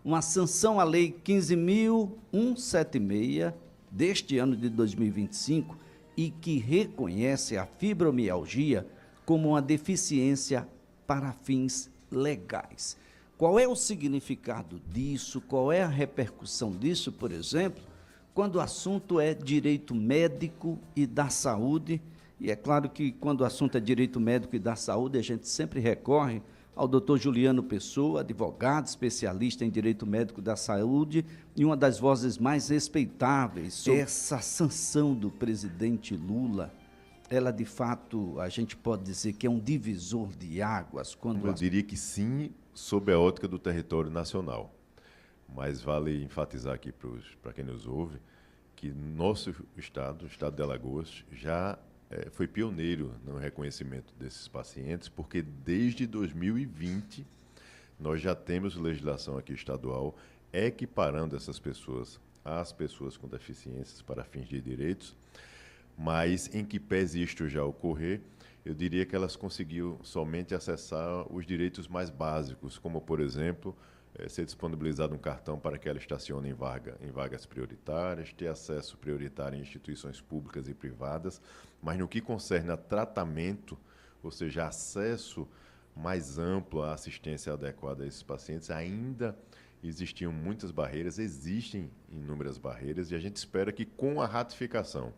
uma sanção à Lei 15.176 deste ano de 2025 e que reconhece a fibromialgia como uma deficiência para fins legais. Qual é o significado disso? Qual é a repercussão disso, por exemplo, quando o assunto é direito médico e da saúde? E é claro que quando o assunto é direito médico e da saúde, a gente sempre recorre ao doutor Juliano Pessoa, advogado, especialista em direito médico da saúde e uma das vozes mais respeitáveis sobre essa sanção do presidente Lula. Ela, de fato, a gente pode dizer que é um divisor de águas. Eu diria que sim, sob a ótica do território nacional. Mas vale enfatizar aqui para quem nos ouve que nosso estado, o estado de Alagoas, já foi pioneiro no reconhecimento desses pacientes, porque desde 2020 nós já temos legislação aqui estadual equiparando essas pessoas às pessoas com deficiências para fins de direitos, mas em que pese isto já ocorrer, eu diria que elas conseguiram somente acessar os direitos mais básicos, como, por exemplo, ser disponibilizado um cartão para que ela estacione em vagas prioritárias, ter acesso prioritário em instituições públicas e privadas, mas no que concerne a tratamento, ou seja, acesso mais amplo à assistência adequada a esses pacientes, ainda existiam muitas barreiras, existem inúmeras barreiras, e a gente espera que com a ratificação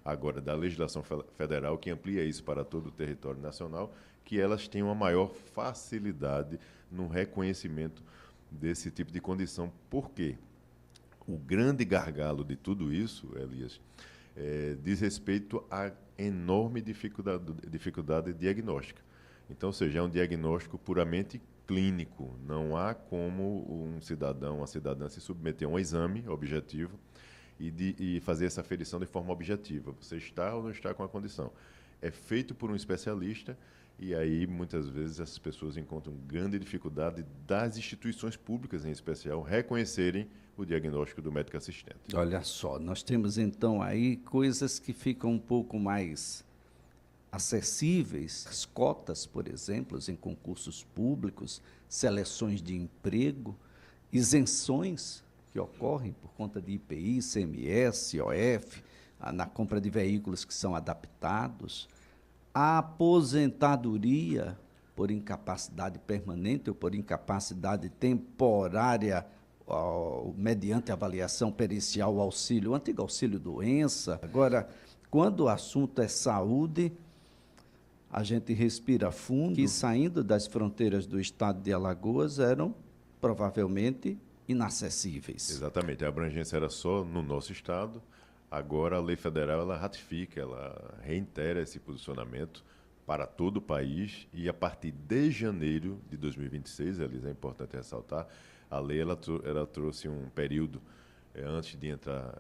agora da legislação federal, que amplia isso para todo o território nacional, que elas tenham uma maior facilidade no reconhecimento desse tipo de condição. Por quê? O grande gargalo de tudo isso, Elias, diz respeito à enorme dificuldade diagnóstica. Então, ou seja, é um diagnóstico puramente clínico. Não há como um cidadão, uma cidadã se submeter a um exame objetivo e fazer essa aferição de forma objetiva. Você está ou não está com a condição. É feito por um especialista. E aí, muitas vezes, essas pessoas encontram grande dificuldade das instituições públicas, em especial, reconhecerem o diagnóstico do médico assistente. Olha só, nós temos, então, aí coisas que ficam um pouco mais acessíveis, as cotas, por exemplo, em concursos públicos, seleções de emprego, isenções que ocorrem por conta de IPI, ICMS, IOF, na compra de veículos que são adaptados, a aposentadoria por incapacidade permanente ou por incapacidade temporária, mediante avaliação pericial, o antigo auxílio-doença. Agora, quando o assunto é saúde, a gente respira fundo, que saindo das fronteiras do estado de Alagoas eram provavelmente inacessíveis. Exatamente, a abrangência era só no nosso estado. Agora, a lei federal ela ratifica, ela reitera esse posicionamento para todo o país e, a partir de janeiro de 2026, Elisa, é importante ressaltar, a lei ela trouxe um período antes de entrar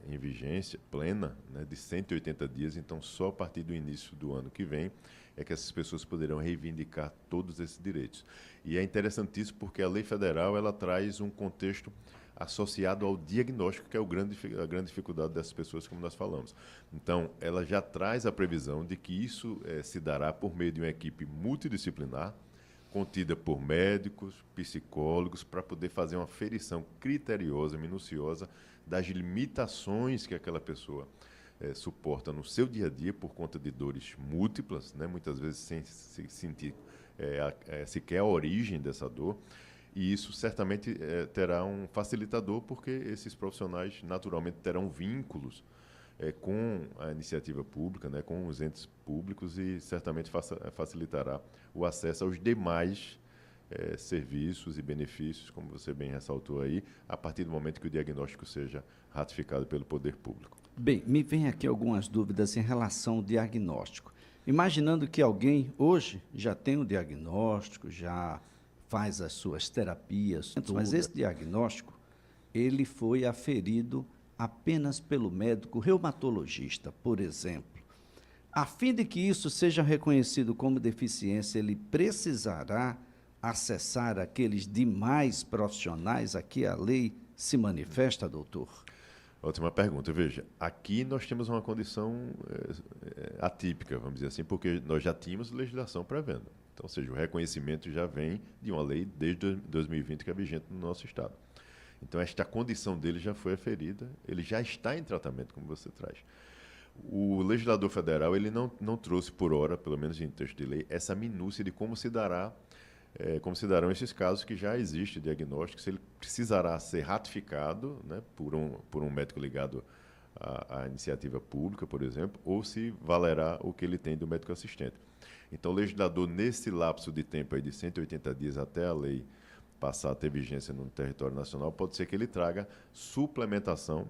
em vigência plena, né, de 180 dias, então só a partir do início do ano que vem é que essas pessoas poderão reivindicar todos esses direitos. E é interessantíssimo porque a lei federal ela traz um contexto associado ao diagnóstico, que é a grande dificuldade dessas pessoas, como nós falamos. Então, ela já traz a previsão de que isso se dará por meio de uma equipe multidisciplinar, contida por médicos, psicólogos, para poder fazer uma aferição criteriosa, minuciosa, das limitações que aquela pessoa suporta no seu dia a dia por conta de dores múltiplas, né, muitas vezes sem se sentir sequer a origem dessa dor. E isso certamente terá um facilitador, porque esses profissionais naturalmente terão vínculos com a iniciativa pública, né, com os entes públicos, e certamente facilitará o acesso aos demais serviços e benefícios, como você bem ressaltou aí, a partir do momento que o diagnóstico seja ratificado pelo poder público. Bem, me vem aqui algumas dúvidas em relação ao diagnóstico. Imaginando que alguém hoje já tem o diagnóstico, já faz as suas terapias, mas esse diagnóstico ele foi aferido apenas pelo médico reumatologista, por exemplo. A fim de que isso seja reconhecido como deficiência, ele precisará acessar aqueles demais profissionais a que a lei se manifesta, doutor? Ótima pergunta. Veja, aqui nós temos uma condição atípica, vamos dizer assim, porque nós já tínhamos legislação prevendo. Então, ou seja, o reconhecimento já vem de uma lei desde 2020 que é vigente no nosso Estado. Então, esta condição dele já foi aferida, ele já está em tratamento, como você traz. O legislador federal ele não trouxe por hora, pelo menos em texto de lei, essa minúcia de como se darão esses casos que já existe diagnóstico, se ele precisará ser ratificado, né, por um médico ligado à iniciativa pública, por exemplo, ou se valerá o que ele tem do médico assistente. Então, o legislador, nesse lapso de tempo aí de 180 dias até a lei passar a ter vigência no território nacional, pode ser que ele traga suplementação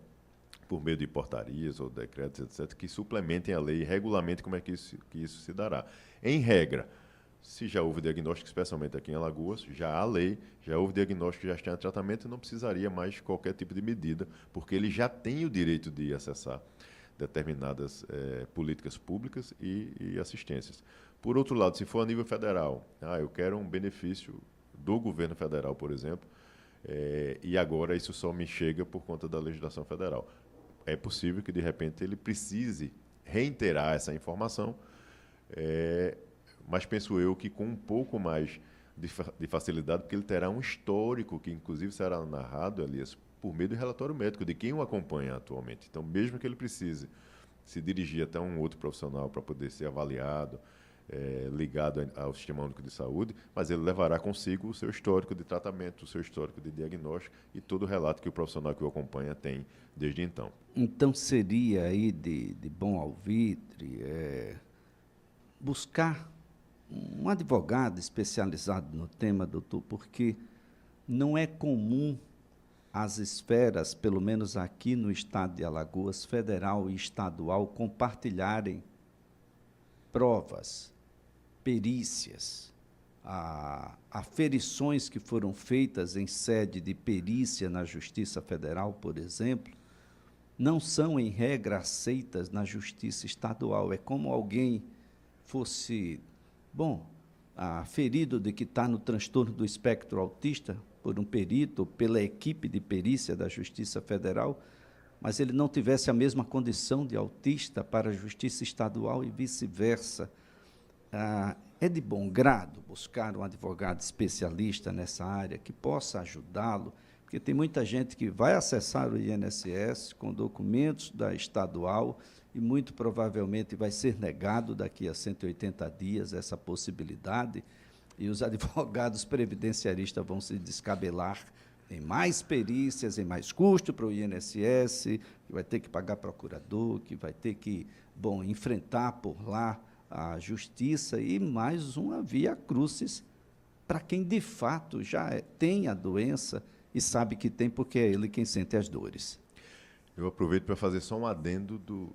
por meio de portarias ou decretos, etc., que suplementem a lei e regulamentem como é que isso se dará. Em regra, se já houve diagnóstico, especialmente aqui em Alagoas, já há lei, já houve diagnóstico, já está em tratamento, não precisaria mais qualquer tipo de medida, porque ele já tem o direito de acessar determinadas políticas públicas e assistências. Por outro lado, se for a nível federal, eu quero um benefício do governo federal, por exemplo, e agora isso só me chega por conta da legislação federal. É possível que, de repente, ele precise reiterar essa informação, mas penso eu que com um pouco mais de facilidade, porque ele terá um histórico que, inclusive, será narrado, Elias, por meio do relatório médico, de quem o acompanha atualmente. Então, mesmo que ele precise se dirigir até um outro profissional para poder ser avaliado, ligado ao Sistema Único de Saúde, mas ele levará consigo o seu histórico de tratamento, o seu histórico de diagnóstico e todo o relato que o profissional que o acompanha tem desde então. Então, seria aí de bom alvitre buscar um advogado especializado no tema, doutor, porque não é comum as esferas, pelo menos aqui no estado de Alagoas, federal e estadual, compartilharem provas, perícias, aferições que foram feitas em sede de perícia na Justiça Federal, por exemplo, não são, em regra, aceitas na Justiça Estadual. É como alguém fosse, aferido de que está no transtorno do espectro autista por um perito, ou pela equipe de perícia da Justiça Federal, mas ele não tivesse a mesma condição de autista para a Justiça Estadual e vice-versa. É de bom grado buscar um advogado especialista nessa área que possa ajudá-lo, porque tem muita gente que vai acessar o INSS com documentos da estadual e muito provavelmente vai ser negado daqui a 180 dias essa possibilidade, e os advogados previdenciaristas vão se descabelar em mais perícias, em mais custo para o INSS, que vai ter que pagar procurador, que vai ter que, enfrentar por lá a justiça e mais uma via crucis para quem de fato já tem a doença e sabe que tem, porque é ele quem sente as dores. Eu aproveito para fazer só um adendo do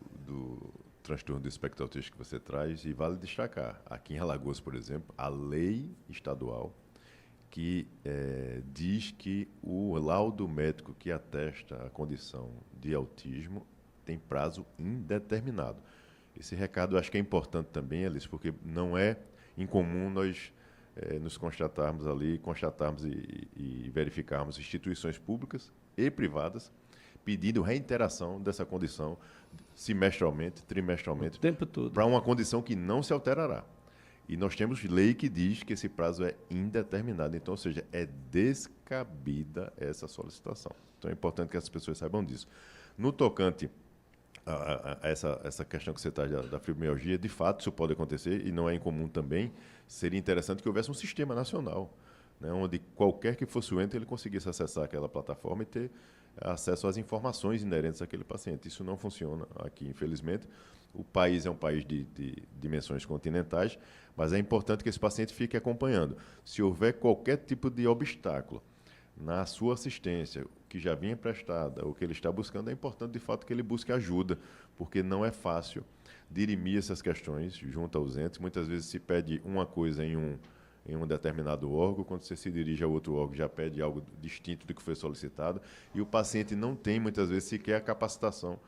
transtorno do espectro autista que você traz, e vale destacar, aqui em Alagoas, por exemplo, a lei estadual que diz que o laudo médico que atesta a condição de autismo tem prazo indeterminado. Esse recado eu acho que é importante também, Alice, porque não é incomum nós nos constatarmos e verificarmos instituições públicas e privadas pedindo reiteração dessa condição semestralmente, trimestralmente, o tempo todo, para uma condição que não se alterará. E nós temos lei que diz que esse prazo é indeterminado. Então, ou seja, é descabida essa solicitação. Então, é importante que as pessoas saibam disso. No tocante a essa questão que você traz da fibromialgia, de fato, isso pode acontecer, e não é incomum também. Seria interessante que houvesse um sistema nacional, né, onde qualquer que fosse o ente, ele conseguisse acessar aquela plataforma e ter acesso às informações inerentes àquele paciente. Isso não funciona aqui, infelizmente. O país é um país de dimensões continentais, mas é importante que esse paciente fique acompanhando. Se houver qualquer tipo de obstáculo na sua assistência, que já vinha prestada, ou que ele está buscando, é importante, de fato, que ele busque ajuda, porque não é fácil dirimir essas questões junto aos entes. Muitas vezes se pede uma coisa em um determinado órgão, quando você se dirige a outro órgão, já pede algo distinto do que foi solicitado, e o paciente não tem, muitas vezes, sequer a capacitação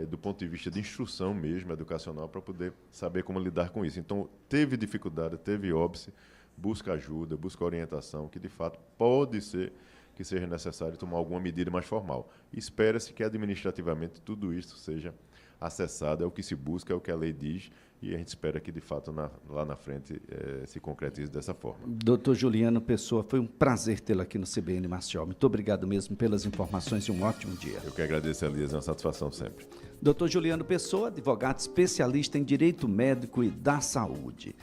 do ponto de vista de instrução mesmo, educacional, para poder saber como lidar com isso. Então, teve dificuldade, teve óbice, busca ajuda, busca orientação, que, de fato, pode ser que seja necessário tomar alguma medida mais formal. Espera-se que, administrativamente, tudo isso seja acessado, é o que se busca, é o que a lei diz, e a gente espera que, de fato, lá na frente se concretize dessa forma. Doutor Juliano Pessoa, foi um prazer tê-lo aqui no CBN Maceió. Muito obrigado mesmo pelas informações e um ótimo dia. Eu que agradeço, Elias, é uma satisfação sempre. Doutor Juliano Pessoa, advogado especialista em Direito Médico e da Saúde.